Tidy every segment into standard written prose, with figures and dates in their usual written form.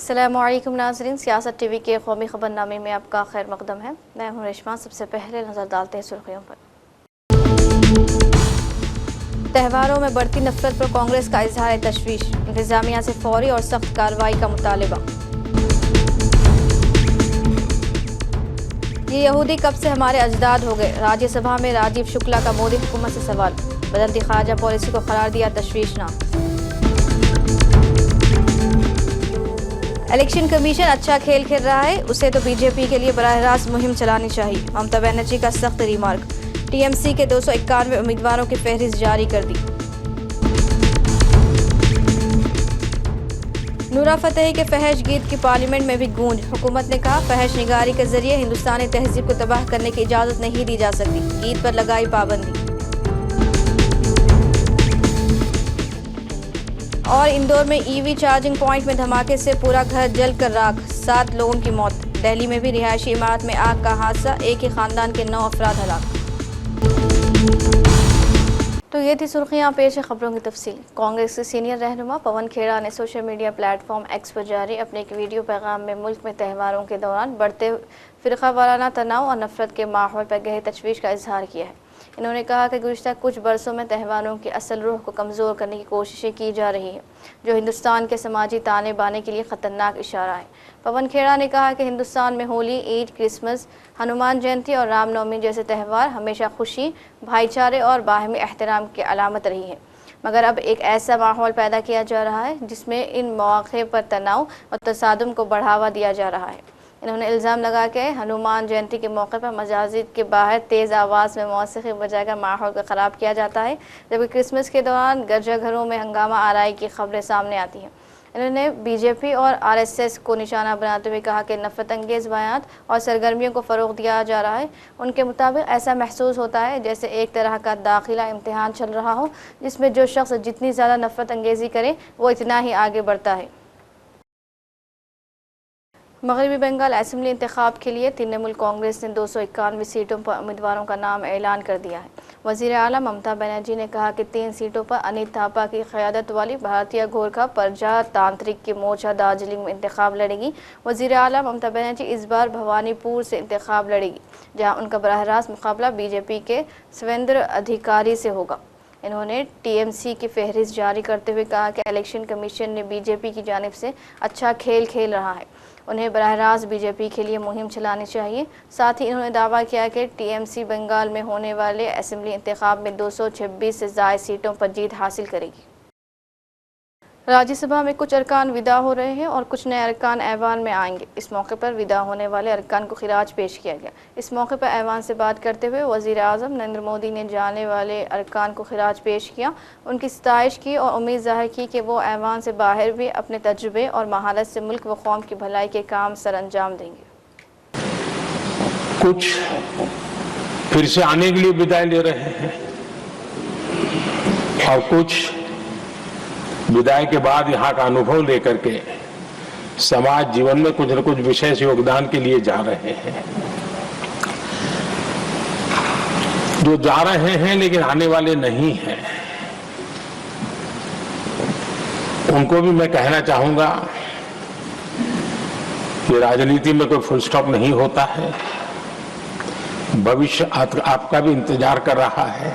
अस्सलामुअलैकुम नाज़रीन, सियासत टीवी के कौमी खबरनामे में आपका खैर मकदम है। मैं हूं रेशमा। सबसे पहले नज़र डालते हैं सुर्खियों पर। त्योहारों में बढ़ती नफरत पर कांग्रेस का इजहार तशवीश, इंतजामिया से फौरी और सख्त कार्रवाई का मुतालबा। ये यहूदी कब से हमारे अजदाद हो गए, राज्यसभा में राजीव शुक्ला का मोदी हुकूमत से सवाल। बदलती खारजा पॉलिसी को करार दिया तशवीशनाक। इलेक्शन कमीशन अच्छा खेल खेल रहा है, उसे तो बीजेपी के लिए बराह रास्त मुहिम चलानी चाहिए। ममता बनर्जी का सख्त रिमार्क। टीएमसी के 291 उम्मीदवारों की फहरिस्त जारी कर दी। नूरा फतेही के फहश गीत की पार्लियामेंट में भी गूंज। हुकूमत ने कहा, फहश निगारी के जरिए हिंदुस्तानी तहजीब को तबाह करने की इजाज़त नहीं दी जा सकती। गीत पर लगाई पाबंदी। और इंदौर में ईवी चार्जिंग पॉइंट में धमाके से पूरा घर जल कर राख, 7 लोगों की मौत। दिल्ली में भी रिहायशी इमारत में आग का हादसा, एक ही खानदान के 9 अफराद हलाक। तो ये थी सुर्खियां, पेश है खबरों की तफसील। कांग्रेस के सीनियर रहनुमा पवन खेड़ा ने सोशल मीडिया प्लेटफॉर्म एक्स पर जारी अपने एक वीडियो पैगाम में मुल्क में त्योहारों के दौरान बढ़ते फ़िरका वाराना तनाव और नफरत के माहौल पर गहरी तशवीश का इजहार किया है। इन्होंने कहा कि गुज़िश्ता कुछ बरसों में त्योहारों की असल रूह को कमज़ोर करने की कोशिशें की जा रही हैं, जो हिंदुस्तान के समाजी ताने बाने के लिए ख़तरनाक इशारा है। पवन खेड़ा ने कहा कि हिंदुस्तान में होली, ईद, क्रिसमस, हनुमान जयंती और रामनवमी जैसे त्यौहार हमेशा खुशी, भाईचारे और बाहमी एहतराम की अलामत रही है, मगर अब एक ऐसा माहौल पैदा किया जा रहा है जिसमें इन मौक़े पर तनाव और तसादुम को बढ़ावा दिया जा रहा है। इन्होंने इल्ज़ाम लगा के हनुमान जयंती के मौके पर मस्जिद के बाहर तेज़ आवाज़ में मौसीक़ी बजाकर माहौल को ख़राब किया जाता है, जबकि क्रिसमस के दौरान गिरजाघरों में हंगामा आराई की खबरें सामने आती हैं। इन्होंने बीजेपी और आरएसएस को निशाना बनाते हुए कहा कि नफरत अंगेज़ बयान और सरगर्मियों को फ़रोग़ दिया जा रहा है। उनके मुताबिक ऐसा महसूस होता है जैसे एक तरह का दाखिला इम्तिहान चल रहा हो, जिसमें जो शख्स जितनी ज़्यादा नफरत अंगेज़ी करे वो इतना ही आगे बढ़ता है। मगरबी बंगाल असेंबली इंतखाब के लिए तृणमूल कांग्रेस ने 291 सीटों पर उम्मीदवारों का नाम ऐलान कर दिया है। वज़ीर आला ममता बनर्जी ने कहा कि 3 सीटों पर अनिल थापा की क़यादत वाली भारतीय गोरखा प्रजातांत्रिक की मोर्चा दार्जिलिंग में इंतखाब लड़ेगी। वज़ीर आला ममता बनर्जी इस बार भवानीपुर से इंतखाब लड़ेगी, जहाँ उनका बराह रास्त मुकाबला बीजेपी के सुवेंद्र अधिकारी से होगा। इन्होंने टीएमसी की फहरिस्त जारी करते हुए कहा कि इलेक्शन कमीशन ने बीजेपी की जानिब से अच्छा खेल खेल रहा है, उन्हें बराह रास्त बीजेपी के लिए मुहिम चलानी चाहिए। साथ ही इन्होंने दावा किया कि टीएमसी बंगाल में होने वाले असेंबली इंतखाब में 226 से ज़ायद सीटों पर जीत हासिल करेगी। राज्यसभा में कुछ अरकान विदा हो रहे हैं और कुछ नए अरकान ऐवान में आएंगे। इस मौके पर विदा होने वाले अरकान को खिराज पेश किया गया। इस मौके पर ऐवान से बात करते हुए वज़ीर आज़म नरेंद्र मोदी ने जाने वाले अरकान को खिराज पेश किया, उनकी सताइश की और उम्मीद ज़ाहिर की कि वो ऐवान से बाहर भी अपने तजुर्बे और महारत से मुल्क व कौम की भलाई के काम सर अंजाम देंगे। कुछ फिर से आने के लिए विदाई ले रहे हैं और कुछ विदाई के बाद यहाँ का अनुभव लेकर के समाज जीवन में कुछ न कुछ विशेष योगदान के लिए जा रहे हैं। जो जा रहे हैं लेकिन आने वाले नहीं हैं, उनको भी मैं कहना चाहूंगा कि राजनीति में कोई फुल स्टॉप नहीं होता है। भविष्य आपका भी इंतजार कर रहा है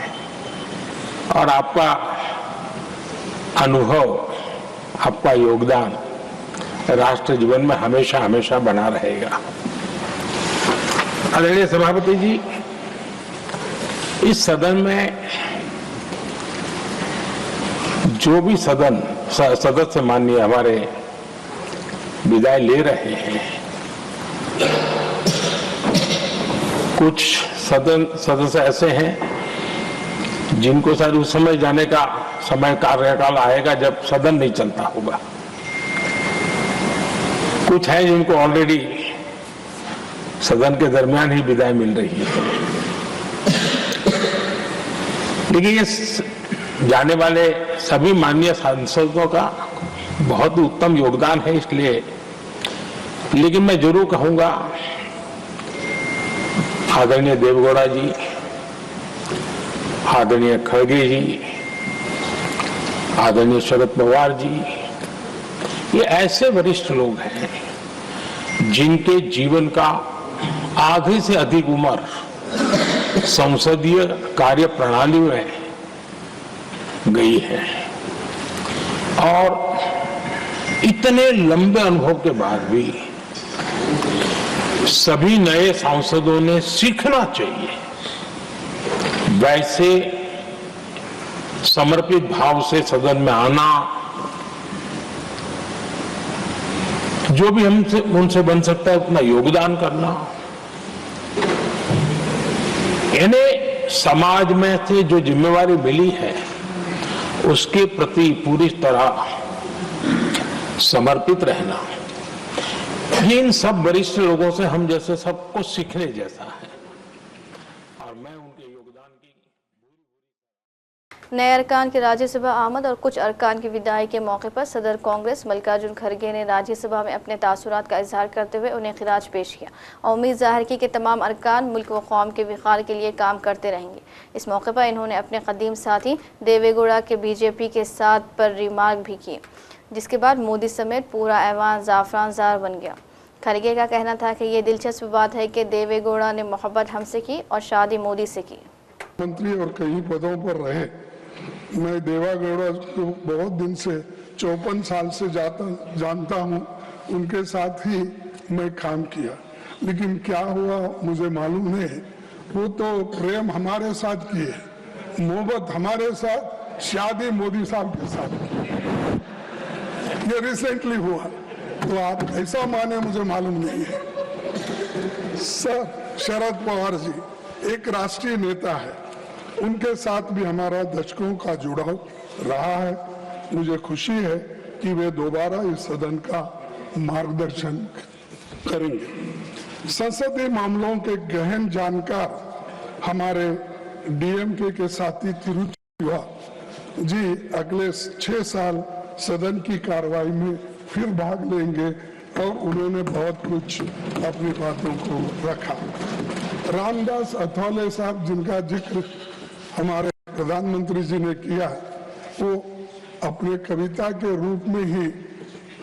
और आपका अनुभव, आपका योगदान राष्ट्र जीवन में हमेशा हमेशा बना रहेगा। आदरणीय सभापति जी, इस सदन में जो भी सदस्य माननीय हमारे विदाई ले रहे हैं, कुछ सदस्य ऐसे हैं जिनको शायद उस समय जाने का समय कार्यकाल आएगा जब सदन नहीं चलता होगा। कुछ है जिनको ऑलरेडी सदन के दरमियान ही विदाई मिल रही है। लेकिन ये जाने वाले सभी माननीय सांसदों का बहुत ही उत्तम योगदान है, इसलिए लेकिन मैं जरूर कहूंगा आदरणीय देवगौड़ा जी, आदरणीय खड़गे जी, आदरणीय शरद पवार जी, ये ऐसे वरिष्ठ लोग हैं जिनके जीवन का आधे से अधिक उम्र संसदीय कार्य प्रणाली में गई है और इतने लंबे अनुभव के बाद भी सभी नए सांसदों ने सीखना चाहिए वैसे समर्पित भाव से सदन में आना, जो भी हमसे उनसे बन सकता है उतना योगदान करना, इन्हें समाज में से जो जिम्मेवारी मिली है उसके प्रति पूरी तरह समर्पित रहना, ये इन सब वरिष्ठ लोगों से हम जैसे सबको सीखने जैसा है और मैं उनके योगदान की। नए अरकान की राज्यसभा आमद और कुछ अरकान की विदाई के मौके पर सदर कांग्रेस मल्लिकार्जुन खड़गे ने राज्यसभा में अपने तासुरात का इजहार करते हुए उन्हें खिराज पेश किया और उम्मीद जाहिर की कि तमाम अरकान मुल्क व कौम के विकास के लिए काम करते रहेंगे। इस मौके पर इन्होंने अपने कदीम साथी देवेगौड़ा के बीजेपी के साथ पर रिमार्क भी किए, जिसके बाद मोदी समेत पूरा ऐवान जाफरानजार बन गया। खड़गे का कहना था कि ये दिलचस्प बात है कि देवेगौड़ा ने मोहब्बत हमसे की और शादी मोदी से की। मंत्री और कई पदों पर रहे। मैं देवेगौड़ा को बहुत दिन से 54 साल से जानता हूँ, उनके साथ ही मैं काम किया, लेकिन क्या हुआ मुझे मालूम नहीं। वो तो प्रेम हमारे साथ किए, मोहब्बत हमारे साथ, शादी मोदी साहब के साथ की। ये रिसेंटली हुआ, तो आप ऐसा माने मुझे मालूम नहीं है। सर शरद पवार जी एक राष्ट्रीय नेता है, उनके साथ भी हमारा दशकों का जुड़ाव रहा है। मुझे खुशी है कि वे दोबारा इस सदन का मार्गदर्शन करेंगे। संसदीय मामलों के गहन जानकार हमारे डीएमके के साथी तिरुचिवा जी अगले 6 साल सदन की कार्रवाई में फिर भाग लेंगे और उन्होंने बहुत कुछ अपनी बातों को रखा। रामदास अथवाले साहब, जिनका जिक्र हमारे प्रधानमंत्री जी ने किया, वो अपने कविता के रूप में ही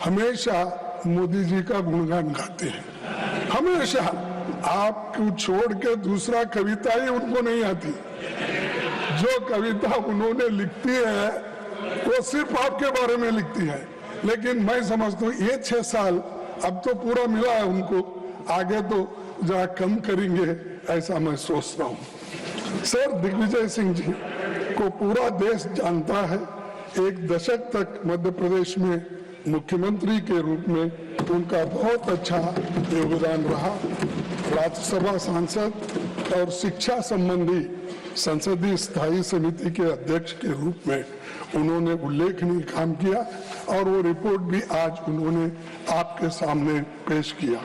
हमेशा मोदी जी का गुणगान गाते हैं। हमेशा, आपको छोड़ के दूसरा कविता ही उनको नहीं आती। जो कविता उन्होंने लिखती है वो सिर्फ आपके बारे में लिखती है। लेकिन मैं समझता हूँ ये 6 साल अब तो पूरा मिला है उनको, आगे तो जरा कम करेंगे ऐसा मैं सोचता हूँ। सर दिग्विजय सिंह जी को पूरा देश जानता है। एक दशक तक मध्य प्रदेश में मुख्यमंत्री के रूप में उनका बहुत अच्छा योगदान रहा। राज्यसभा सांसद और शिक्षा संबंधी संसदीय स्थायी समिति के अध्यक्ष के रूप में उन्होंने उल्लेखनीय काम किया और वो रिपोर्ट भी आज उन्होंने आपके सामने पेश किया।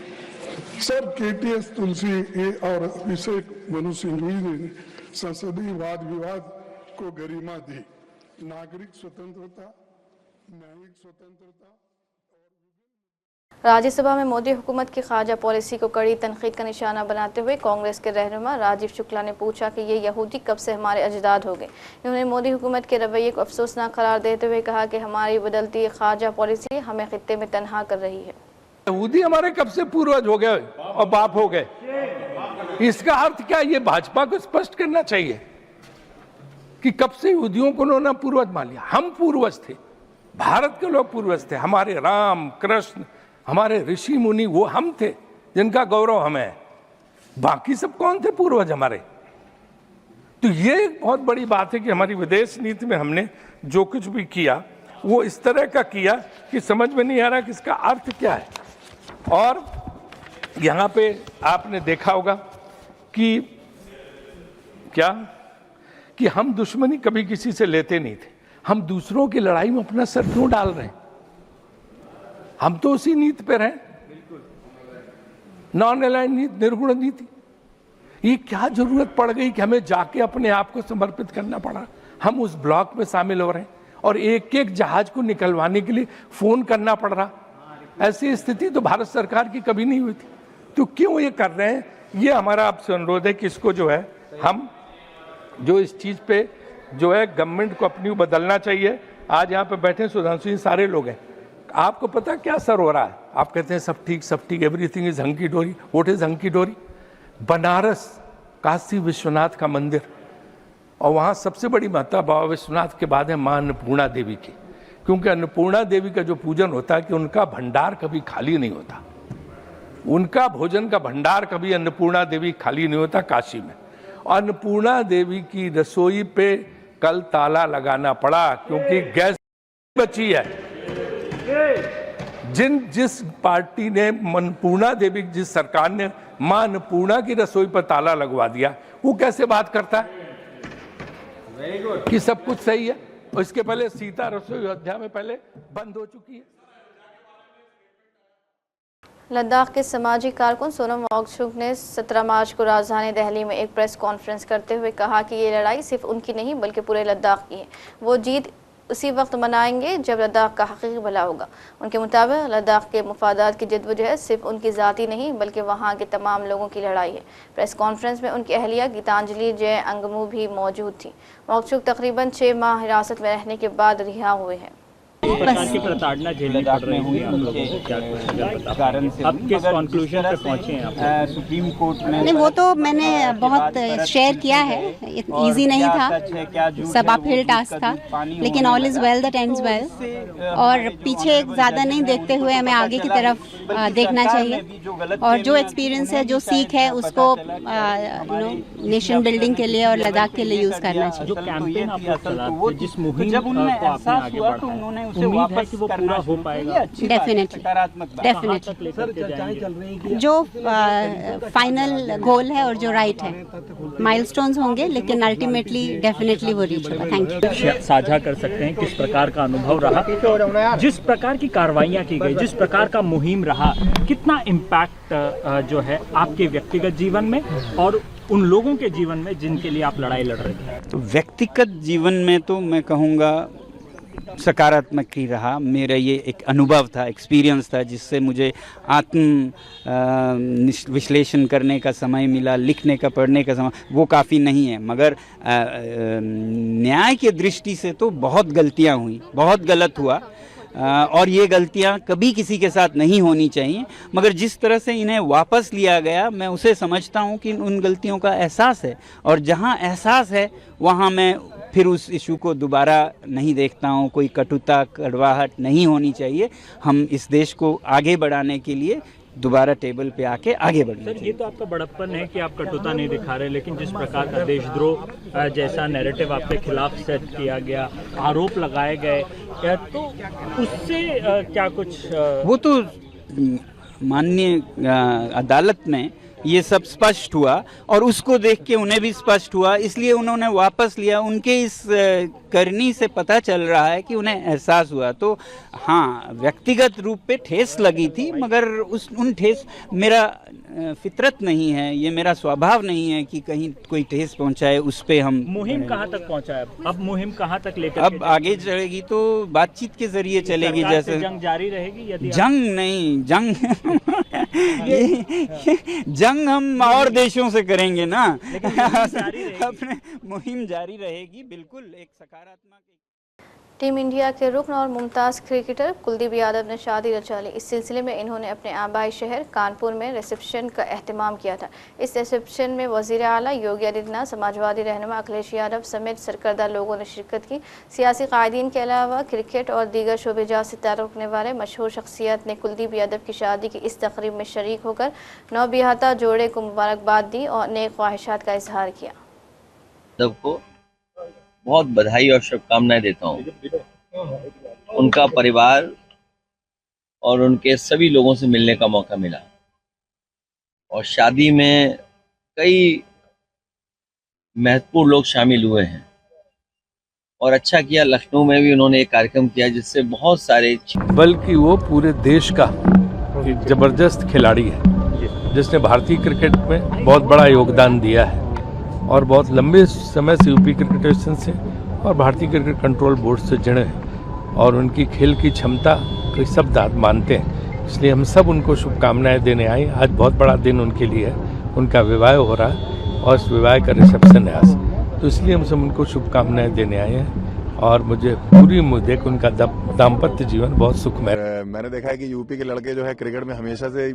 सर केटीएस तुलसी और अभिषेक मनु सिंघवी ने संसदीय वाद विवाद को गरिमा दी। नागरिक स्वतंत्रता, न्यायिक स्वतंत्रता। राज्यसभा में मोदी हुकूमत की खारजा पॉलिसी को कड़ी तनकीद का निशाना बनाते हुए कांग्रेस के रहनुमा राजीव शुक्ला ने पूछा कि ये यहूदी कब से हमारे अजदाद हो गए। इन्होंने मोदी हुकूमत के रवैये को अफसोसनाक करार देते हुए कहा कि हमारी बदलती खारजा पॉलिसी हमें खित्ते में तनहा कर रही है। यहूदी हमारे कब से पूर्वज हो गए और बाप हो गए, इसका अर्थ क्या? ये भाजपा को स्पष्ट करना चाहिए कि कब से यहूदियों को उन्होंने पूर्वज मान लिया। हम पूर्वज थे, भारत के लोग पूर्वज थे, हमारे राम कृष्ण, हमारे ऋषि मुनि, वो हम थे जिनका गौरव हमें है। बाकी सब कौन थे पूर्वज हमारे? तो ये एक बहुत बड़ी बात है कि हमारी विदेश नीति में हमने जो कुछ भी किया वो इस तरह का किया कि समझ में नहीं आ रहा कि इसका अर्थ क्या है। और यहाँ पे आपने देखा होगा कि क्या कि हम दुश्मनी कभी किसी से लेते नहीं थे। हम दूसरों की लड़ाई में अपना सर क्यों डाल रहे हैं? हम तो उसी नीति पे रहे, नॉन अलाइंड नीति, निर्गुण नीति। ये क्या जरूरत पड़ गई कि हमें जाके अपने आप को समर्पित करना पड़ा? हम उस ब्लॉक में शामिल हो रहे हैं और एक एक जहाज को निकलवाने के लिए फोन करना पड़ रहा। ऐसी स्थिति तो भारत सरकार की कभी नहीं हुई थी। तो क्यों ये कर रहे हैं? ये हमारा आपसे अनुरोध है कि इसको जो है हम जो इस चीज पे जो है गवर्नमेंट को अपनी बदलना चाहिए। आज यहाँ पे बैठे सुधांशु जी सारे लोग हैं, आपको पता क्या असर हो रहा है? आप कहते हैं सब ठीक, एवरीथिंग इज हंकी डोरी। व्हाट इज हंकी डोरी? बनारस काशी विश्वनाथ का मंदिर, और वहाँ सबसे बड़ी महत्ता बाबा विश्वनाथ के बाद है माँ अन्नपूर्णा देवी की, क्योंकि अन्नपूर्णा देवी का जो पूजन होता है कि उनका भंडार कभी खाली नहीं होता, उनका भोजन का भंडार कभी अन्नपूर्णा देवी खाली नहीं होता काशी में। अन्नपूर्णा देवी की रसोई पे कल ताला लगाना पड़ा क्योंकि गैस बची है। जिस पार्टी ने अन्नपूर्णा देवी, जिस सरकार ने मां अन्नपूर्णा की रसोई पर ताला लगवा दिया, वो कैसे बात करता है कि सब कुछ सही है? और इसके पहले सीता रसोई अयोध्या में पहले बंद हो चुकी है। लद्दाख के समाजी कारकुन सोनम वांगचुक ने 17 मार्च को राजधानी दिल्ली में एक प्रेस कॉन्फ्रेंस करते हुए कहा कि ये लड़ाई सिर्फ उनकी नहीं बल्कि पूरे लद्दाख की है। वो जीत उसी वक्त मनाएंगे जब लद्दाख का हकीकी भला होगा। उनके मुताबिक लद्दाख के मुफादात की जद्दोजहद सिर्फ उनकी ज़ाती नहीं बल्कि वहाँ के तमाम लोगों की लड़ाई है। प्रेस कॉन्फ्रेंस में उनकी अहलिया गीतांजलि जय अंगमू भी मौजूद थी। वांगचुक तकरीबन 6 माह हिरासत में रहने के बाद रिहा हुए हैं। प्रकार की प्रताड़ना झेलनी पड़ रही हुई हम लोगों को, क्या कुछ कारण से अब किस कंक्लूजन पे पहुंचे हैं आप? सुप्रीम कोर्ट में नहीं, वो तो मैंने बहुत शेयर किया है, इजी नहीं था, सब अपहिल टास्क था, लेकिन all is well that ends well. और पीछे ज़्यादा नहीं देखते हुए हमें आगे की तरफ देखना चाहिए, और जो एक्सपीरियंस है, जो सीख है, उसको नेशन बिल्डिंग के लिए और लद्दाख के लिए यूज़ करना चाहिए। जो कैंपेन आपने चला, जिस मुहिम को आपने आगे बढ़ाया, उम्मीद है कि वो पूरा हो पाएगा? डेफिनेटली। जो फाइनल गोल है और जो राइट है, माइलस्टोन्स होंगे, लेकिन अल्टीमेटली डेफिनेटली वो रीच होगा। Thank you. साझा कर सकते हैं किस प्रकार का अनुभव रहा, जिस प्रकार की कार्रवाइयाँ की गई, जिस प्रकार का मुहिम रहा, कितना इम्पैक्ट जो है आपके व्यक्तिगत जीवन में और उन लोगों के जीवन में जिनके लिए आप लड़ाई लड़ रहे थे? तो व्यक्तिगत जीवन में तो मैं कहूँगा सकारात्मक ही रहा। मेरा ये एक अनुभव था, एक्सपीरियंस था, जिससे मुझे आत्म विश्लेषण करने का समय मिला, लिखने का, पढ़ने का समय, वो काफ़ी नहीं है। मगर न्याय की दृष्टि से तो बहुत गलतियाँ हुई, बहुत गलत हुआ, और ये गलतियाँ कभी किसी के साथ नहीं होनी चाहिए। मगर जिस तरह से इन्हें वापस लिया गया, मैं उसे समझता हूँ कि उन गलतियों का एहसास है, और जहाँ एहसास है वहाँ मैं फिर उस इशू को दोबारा नहीं देखता हूँ। कोई कटुता, कड़वाहट नहीं होनी चाहिए। हम इस देश को आगे बढ़ाने के लिए दोबारा टेबल पे आके आगे बढ़ना चाहिए। सर, ये तो आपका बड़प्पन है कि आप कटुता नहीं दिखा रहे, लेकिन जिस प्रकार का देशद्रोह जैसा नैरेटिव आपके खिलाफ सेट किया गया, आरोप लगाए गए, तो उससे क्या कुछ वो तो माननीय अदालत में ये सब स्पष्ट हुआ, और उसको देख के उन्हें भी स्पष्ट हुआ, इसलिए उन्होंने वापस लिया। उनके इस करनी से पता चल रहा है कि उन्हें एहसास हुआ। तो हाँ, व्यक्तिगत रूप पे ठेस लगी थी, मगर उन ठेस, मेरा फितरत नहीं है, ये मेरा स्वभाव नहीं है कि कहीं कोई ठेस पहुंचाए उस पे हम। मुहिम कहाँ तक पहुंचा है अब? मुहिम कहाँ तक लेकर अब आगे चलेगी तो बातचीत के जरिए चलेगी। जैसे जंग जारी रहेगी? यदि जंग नहीं, जंग जंग हम और देशों से करेंगे ना, अपने मुहिम जारी रहेगी। बिल्कुल एक सकारात्मक। टीम इंडिया के रुकन और मुमताज़ क्रिकेटर कुलदीप यादव ने शादी रचा ली। इस सिलसिले में इन्होंने अपने आबाई शहर कानपुर में रिसेप्शन का एहतमाम किया था। इस रिसेप्शन में वज़ीर आला योगी आदित्यनाथ, समाजवादी रहनुमा अखिलेश यादव समेत सरकर्दा लोगों ने शिरकत की। सियासी कायदीन के अलावा क्रिकेट और दीगर शोबेजात से ताल्लुक़ रखने वाले मशहूर शख्सियत ने कुलदीप यादव की शादी की इस तकरीब में शरीक होकर नौबियाता जोड़े को मुबारकबाद दी और नेक ख्वाहिशात का इजहार किया। को बहुत बधाई और शुभकामनाएं देता हूँ। उनका परिवार और उनके सभी लोगों से मिलने का मौका मिला, और शादी में कई महत्वपूर्ण लोग शामिल हुए हैं, और अच्छा किया लखनऊ में भी उन्होंने एक कार्यक्रम किया जिससे बहुत सारे, बल्कि वो पूरे देश का एक जबरदस्त खिलाड़ी है जिसने भारतीय क्रिकेट में बहुत बड़ा योगदान दिया है, और बहुत लंबे समय से यूपी क्रिकेट एसोसिएशन से और भारतीय क्रिकेट कंट्रोल बोर्ड से जुड़े हैं, और उनकी खेल की क्षमता को सब मानते हैं। इसलिए हम सब उनको शुभकामनाएं देने आए। आज बहुत बड़ा दिन उनके लिए है, उनका विवाह हो रहा है और इस विवाह का रिसेप्शन है आज, तो इसलिए हम सब उनको शुभकामनाएं देने आए हैं। और मुझे पूरी उम्मीद है कि उनका दाम्पत्य जीवन बहुत सुखमय। मैंने देखा है कि यूपी के लड़के जो है क्रिकेट में हमेशा से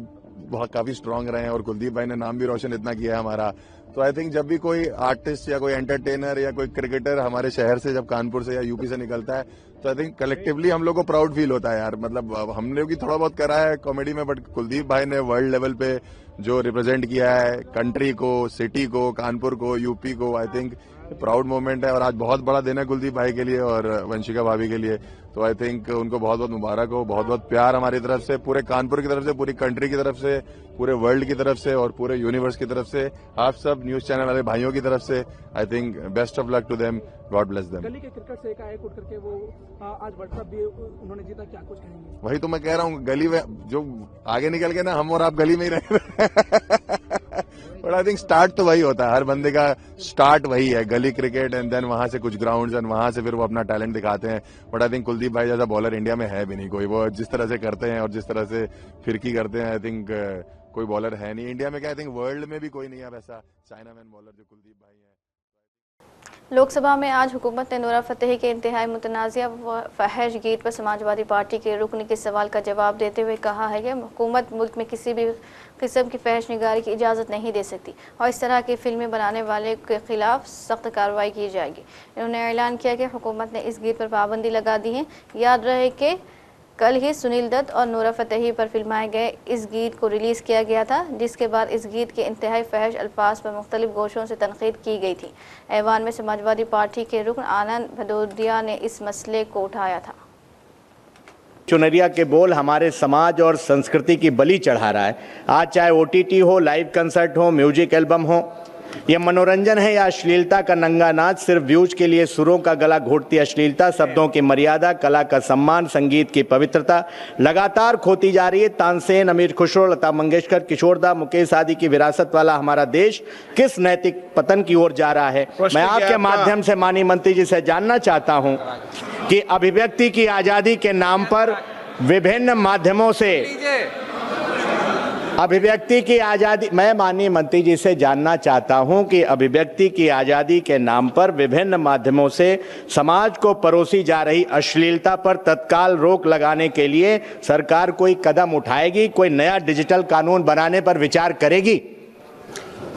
बहुत काफी स्ट्रांग रहे हैं और कुलदीप भाई ने नाम भी रोशन इतना किया है हमारा। तो आई थिंक जब भी कोई आर्टिस्ट या कोई एंटरटेनर या कोई क्रिकेटर हमारे शहर से जब कानपुर से या यूपी से निकलता है तो आई थिंक कलेक्टिवली हम लोग को प्राउड फील होता है यार। मतलब हमने भी थोड़ा बहुत करा है कॉमेडी में, बट कुलदीप भाई ने वर्ल्ड लेवल पे जो रिप्रेजेंट किया है कंट्री को, सिटी को, कानपुर को, यूपी को, आई थिंक प्राउड मोमेंट है। और आज बहुत बड़ा दिन है कुलदीप भाई के लिए और वंशिका भाभी के लिए। तो आई थिंक उनको बहुत बहुत मुबारक हो, बहुत बहुत प्यार हमारी तरफ से, पूरे कानपुर की तरफ से, पूरी कंट्री की तरफ से, पूरे वर्ल्ड की तरफ से और पूरे यूनिवर्स की तरफ से, आप सब न्यूज चैनल वाले भाइयों की तरफ से I think best of luck to them, God bless them. गली के क्रिकेट से एकाएक उठ करके वो आज वर्ल्ड कप भी उन्होंने जीता, क्या कुछ कहेंगे? वही तो मैं कह रहा हूँ, गली में जो आगे निकल के ना हम और आप गली में ही रहे बट आई थिंक स्टार्ट तो वही होता है, हर बंदे का स्टार्ट वही है, गली क्रिकेट, एंड देन वहां से कुछ ग्राउंड्स एंड वहां से फिर वो अपना टैलेंट दिखाते हैं। बट आई थिंक कुलदीप भाई जैसा बॉलर इंडिया में है भी नहीं कोई, वो जिस तरह से करते हैं और जिस तरह से फिरकी करते हैं आई थिंक कोई बॉलर है नहीं इंडिया में, क्या आई थिंक वर्ल्ड में भी कोई नहीं है वैसा चाइना मैन बॉलर जो कुलदीप भाई है। लोकसभा में आज हुकूमत ने नूरा फतेही के इंतहाई मुतनाज़िया व फहश गीत पर समाजवादी पार्टी के रुकन के सवाल का जवाब देते हुए कहा है कि हुकूमत मुल्क में किसी भी किस्म की फहश निगारी की इजाज़त नहीं दे सकती और इस तरह की फिल्में बनाने वाले के खिलाफ सख्त कार्रवाई की जाएगी। इन्होंने ऐलान किया कि हुकूमत ने इस गीत पर पाबंदी लगा दी है। याद रहे कि कल ही सुनील दत्त और नूरा फतेही पर फिल्माए गए इस गीत को रिलीज़ किया गया था, जिसके बाद इस गीत के इंतहाई फहश अल्फाज पर मुख्तलिफ गोशों से तनकीद की गई थी। ऐवान में समाजवादी पार्टी के रुकन आनंद भदौरिया ने इस मसले को उठाया था। चुनरिया के बोल हमारे समाज और संस्कृति की बलि चढ़ा रहा है। आज चाहे OTT हो, लाइव कंसर्ट हो, म्यूजिक एल्बम हो, यह मनोरंजन है या अश्लीलता का नंगा नाच, सिर्फ व्यूज के लिए सुरों का गला घोटती अश्लीलता, शब्दों की मर्यादा, कला का सम्मान, संगीत की पवित्रता लगातार खोती जा रही है। तानसेन, अमीर खुसरो, लता मंगेशकर, किशोरदा, मुकेश आदि की विरासत वाला हमारा देश किस नैतिक पतन की ओर जा रहा है? मैं आपके माध्यम से माननीय मंत्री जी से जानना चाहता हूं कि अभिव्यक्ति की आजादी के नाम पर विभिन्न माध्यमों से अभिव्यक्ति की आज़ादी, मैं माननीय मंत्री जी से जानना चाहता हूं कि अभिव्यक्ति की आज़ादी के नाम पर विभिन्न माध्यमों से समाज को परोसी जा रही अश्लीलता पर तत्काल रोक लगाने के लिए सरकार कोई कदम उठाएगी, कोई नया डिजिटल कानून बनाने पर विचार करेगी?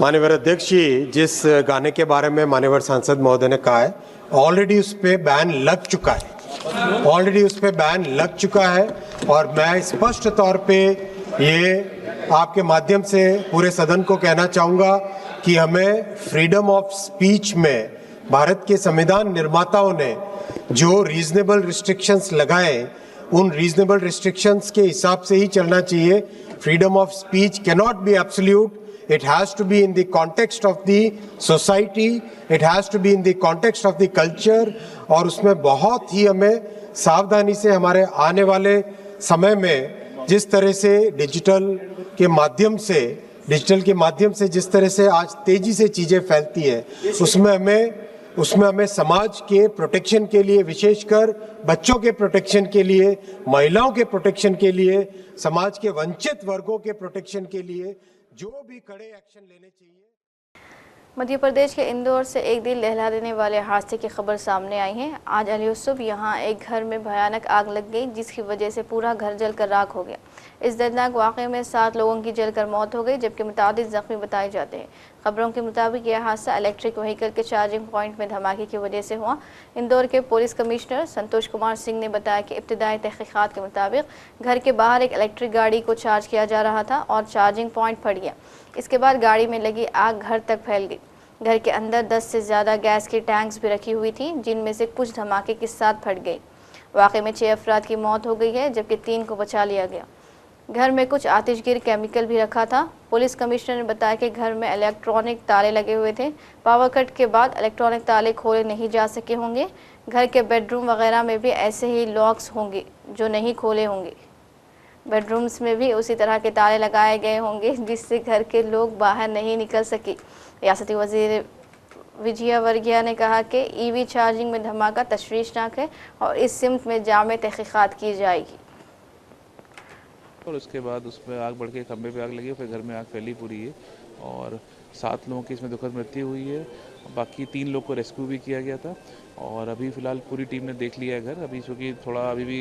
माननीय अध्यक्ष जी, जिस गाने के बारे में माननीय सांसद महोदय ने कहा है, ऑलरेडी उस पर बैन लग चुका है, ऑलरेडी उस पर बैन लग चुका है। और मैं स्पष्ट तौर पे ये आपके माध्यम से पूरे सदन को कहना चाहूँगा कि हमें फ्रीडम ऑफ स्पीच में भारत के संविधान निर्माताओं ने जो रीजनेबल रिस्ट्रिक्शंस लगाए, उन रीजनेबल रिस्ट्रिक्शंस के हिसाब से ही चलना चाहिए। Freedom of speech cannot be absolute, it has to be in the context of the society, it has to be in the context of the culture, और उसमें बहुत ही हमें सावधानी से हमारे आने वाले समय में जिस तरह से डिजिटल के माध्यम से जिस तरह से आज तेजी से चीजें फैलती है, उसमें हमें समाज के प्रोटेक्शन के लिए, विशेषकर बच्चों के प्रोटेक्शन के लिए, महिलाओं के प्रोटेक्शन के लिए, समाज के वंचित वर्गों के प्रोटेक्शन के लिए जो भी कड़े एक्शन लेने चाहिए। मध्य प्रदेश के इंदौर से एक दिल लहला देने वाले हादसे की खबर सामने आई है। आज अलयुसुब यहाँ एक घर में भयानक आग लग गई, जिसकी वजह से पूरा घर जलकर राख हो गया। इस दर्दनाक वाक़े में 7 लोगों की जलकर मौत हो गई, जबकि मुतादिद जख्मी बताए जाते हैं। खबरों के मुताबिक यह हादसा इलेक्ट्रिक व्हीकल के चार्जिंग पॉइंट में धमाके की वजह से हुआ। इंदौर के पुलिस कमिश्नर संतोष कुमार सिंह ने बताया कि इब्तिदाई तहकीकात के मुताबिक घर के बाहर एक इलेक्ट्रिक गाड़ी को चार्ज किया जा रहा था और चार्जिंग पॉइंट फट गया। इसके बाद गाड़ी में लगी आग घर तक फैल गई। घर के अंदर 10 से ज़्यादा गैस की टैंक्स भी रखी हुई थी, जिनमें से कुछ धमाके के साथ फट गई। वाक़े में 6 अफराद की मौत हो गई है, जबकि 3 को बचा लिया गया। घर में कुछ आतिशगीर केमिकल भी रखा था। पुलिस कमिश्नर ने बताया कि घर में इलेक्ट्रॉनिक ताले लगे हुए थे। पावर कट के बाद इलेक्ट्रॉनिक ताले खोले नहीं जा सके होंगे। घर के बेडरूम वगैरह में भी ऐसे ही लॉक्स होंगे जो नहीं खोले होंगे। बेडरूम्स में भी उसी तरह के ताले लगाए गए होंगे, जिससे घर के लोग बाहर नहीं निकल सके। रियासती वज़ीर विजया वर्गीय ने कहा कि EV चार्जिंग में धमाका तशवीशनाक है और इस सिमत में जामे तहकीकात की जाएगी। और उसके बाद उस पर आग बढ़ के खंभे पे आग लगी, फिर घर में आग फैली पूरी है और 7 लोगों की इसमें दुखद मृत्यु हुई है, बाकी 3 लोग को रेस्क्यू भी किया गया था और अभी फ़िलहाल पूरी टीम ने देख लिया है घर। अभी चूँकि थोड़ा अभी भी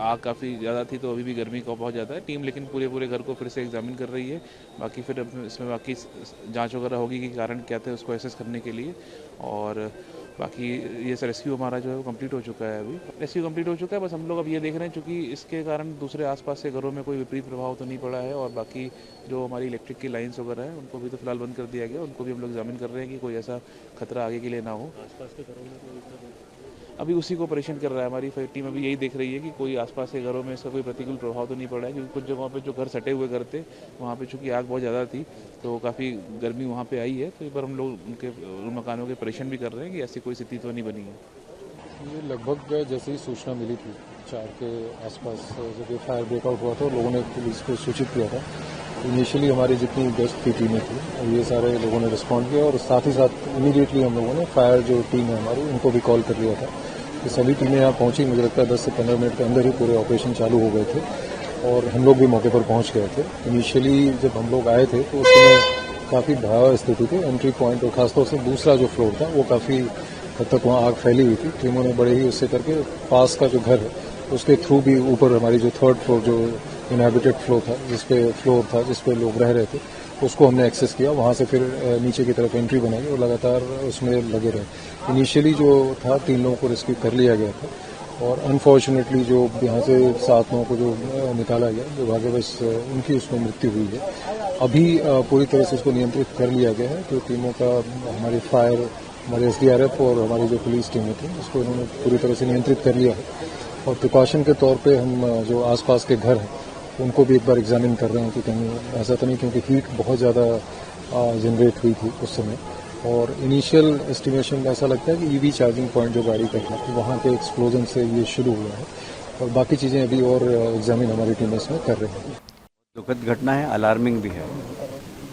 आग काफ़ी ज़्यादा थी तो अभी भी गर्मी का बहुत ज़्यादा है टीम, लेकिन पूरे घर को फिर से एग्जामिन कर रही है। बाकी फिर इसमें बाकी जांच वगैरह होगी कि कारण क्या थे उसको एसेस करने के लिए। और बाकी ये रेस्क्यू हमारा जो है वो कंप्लीट हो चुका है, अभी रेस्क्यू कंप्लीट हो चुका है। बस हम लोग अब ये देख रहे हैं चूँकि इसके कारण दूसरे आसपास के घरों में कोई विपरीत प्रभाव तो नहीं पड़ा है और बाकी जो हमारी इलेक्ट्रिक की लाइन्स वगैरह है उनको भी तो फिलहाल बंद कर दिया गया, उनको भी हम लोग एग्जामिन कर रहे हैं कि कोई ऐसा खतरा आगे के लिए ना हो। आसपास के घरों में अभी उसी को परेशान कर रहा है, हमारी टीम अभी यही देख रही है कि कोई आसपास के घरों में इसका कोई प्रतिकूल प्रभाव तो नहीं पड़ा है, क्योंकि कुछ जगहों पे जो घर सटे हुए घर थे वहाँ पे चूँकि आग बहुत ज़्यादा थी तो काफ़ी गर्मी वहाँ पे आई है, तो एक बार हम लोग उनके मकानों के परेशान भी कर रहे हैं कि ऐसी कोई स्थिति तो नहीं बनी है। ये लगभग जैसे ही सूचना मिली थी 4 के आसपास जब ये फायर ब्रेकआउट हुआ था लोगों ने पुलिस को सूचित किया था। इनिशियली हमारी जितनी गश्त की टीमें थी और ये सारे लोगों ने रिस्पॉन्ड किया और साथ ही साथ इमीडिएटली हम लोगों ने फायर जो टीम है हमारी उनको भी कॉल कर लिया था। ये सभी टीमें यहाँ पहुंची, मुझे लगता है 10 से 15 मिनट के अंदर ही पूरे ऑपरेशन चालू हो गए थे और हम लोग भी मौके पर पहुंच गए थे। इनिशियली जब हम लोग आए थे तो उस समय काफ़ी भयावह स्थिति थी। एंट्री पॉइंट और खासतौर से दूसरा जो फ्लोर था वो काफ़ी हद तक वहाँ आग फैली हुई थी। टीमों ने बड़े ही उससे करके पास का जो घर है उसके थ्रू भी ऊपर हमारी जो 3rd फ्लोर जो इनहैबिटेड फ्लोर था जिसपे लोग रह रहे थे उसको हमने एक्सेस किया, वहाँ से फिर नीचे की तरफ एंट्री बनाई और लगातार उसमें लगे रहे। इनिशियली जो था 3 लोगों को रेस्क्यू कर लिया गया था और अनफॉर्चुनेटली जो यहाँ से 7 लोगों को जो निकाला गया दुर्भाग्यवश उनकी उसमें मृत्यु हुई है। अभी पूरी तरह से उसको नियंत्रित कर लिया गया है। जो टीमों का हमारी फायर, हमारे SDRF और हमारी जो पुलिस टीमें थी उसको इन्होंने पूरी तरह से नियंत्रित कर लिया है और प्रिकॉशन के तौर पे हम जो आसपास के घर हैं उनको भी एक बार एग्जामिन कर रहे हैं कि कहीं ऐसा तो नहीं, क्योंकि हीट बहुत ज़्यादा जनरेट हुई थी उस समय और इनिशियल एस्टिमेशन में ऐसा लगता है कि EV चार्जिंग पॉइंट जो गाड़ी का था वहाँ के एक्सप्लोजन से ये शुरू हुआ है और बाकी चीज़ें अभी और एग्जामिन हमारी टीम इसमें कर रही है। दुखद घटना है, अलार्मिंग भी है,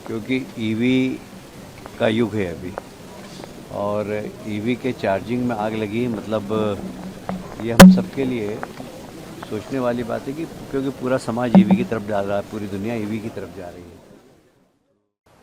क्योंकि EV का युग है अभी और EV के चार्जिंग में आग लगी, मतलब ये हम सबके लिए सोचने वाली बात है कि क्योंकि पूरा समाज EV की तरफ जा रहा है, पूरी दुनिया EV की तरफ जा रही है।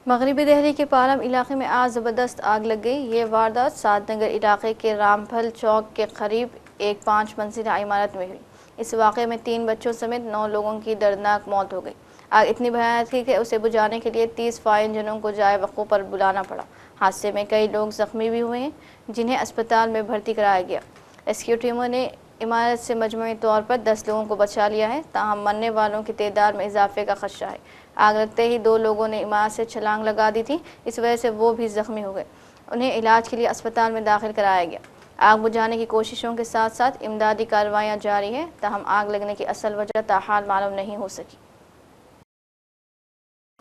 मगरबी दिल्ली के पालम इलाके में आज ज़बरदस्त आग लग गई। ये वारदात सादनगर इलाके के रामफल चौक के करीब एक 5 मंजिला इमारत में हुई। इस वाक़े में 3 बच्चों समेत 9 लोगों की दर्दनाक मौत हो गई। आग इतनी भयानक थी कि उसे बुझाने के लिए 30 फायर इंजनों को जाए वक़्फ़ों पर बुलाना पड़ा। हादसे में कई लोग ज़ख्मी भी हुए हैं जिन्हें अस्पताल में भर्ती कराया गया। रेस्क्यू टीमों ने इमारत से मजमूई तौर पर 10 लोगों को बचा लिया है, ताहम मरने वालों की तादाद में इजाफे का खदशा है। आग लगते ही 2 लोगों ने इमारत से छलांग लगा दी थी, इस वजह से वो भी ज़ख्मी हो गए। उन्हें इलाज के लिए अस्पताल में दाखिल कराया गया। आग बुझाने की कोशिशों के साथ साथ इमदादी कार्रवाइयाँ जारी हैं, ताहम आग लगने की असल वजह ताहाल मालूम नहीं हो सकी।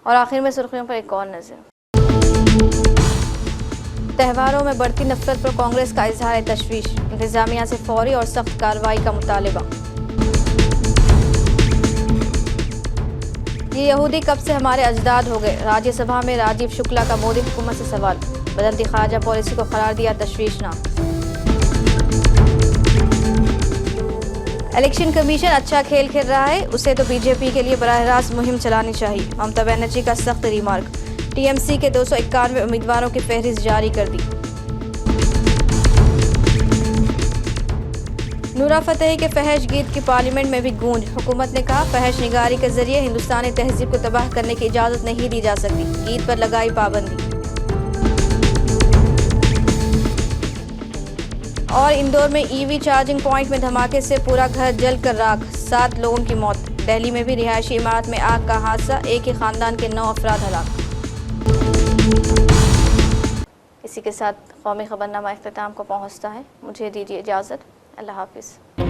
और आखिर में सुर्खियों पर एक और नज़र। त्योहारों में बढ़ती नफरत पर कांग्रेस का इजहार तशवीश, इंतजामिया से फौरी और सख्त कार्रवाई का मुतालिबा। ये यहूदी कब से हमारे अजदाद हो गए, राज्यसभा में राजीव शुक्ला का मोदी हुकूमत से सवाल। बदलती खारजा पॉलिसी को करार दिया तशवीशनाक। इलेक्शन कमीशन अच्छा खेल खेल रहा है, उसे तो बीजेपी के लिए बराह रास्त मुहिम चलानी चाहिए। ममता बनर्जी का सख्त रिमार्क। टीएमसी के 291 उम्मीदवारों की फहरिस्त जारी कर दी। नूरा फतेही के फहश गीत की पार्लियामेंट में भी गूंज। हुकूमत ने कहा फहश निगारी के जरिए हिंदुस्तानी तहजीब को तबाह करने की इजाज़त नहीं दी जा सकती, गीत पर लगाई पाबंदी। और इंदौर में EV चार्जिंग पॉइंट में धमाके से पूरा घर जलकर राख, 7 लोगों की मौत। दिल्ली में भी रिहायशी इमारत में आग का हादसा, एक ही खानदान के 9 अफराद हलाक। इसी के साथ कौमी खबरनामा इख्तिताम को पहुंचता है। मुझे दीजिए इजाज़त। अल्लाह हाफिज़।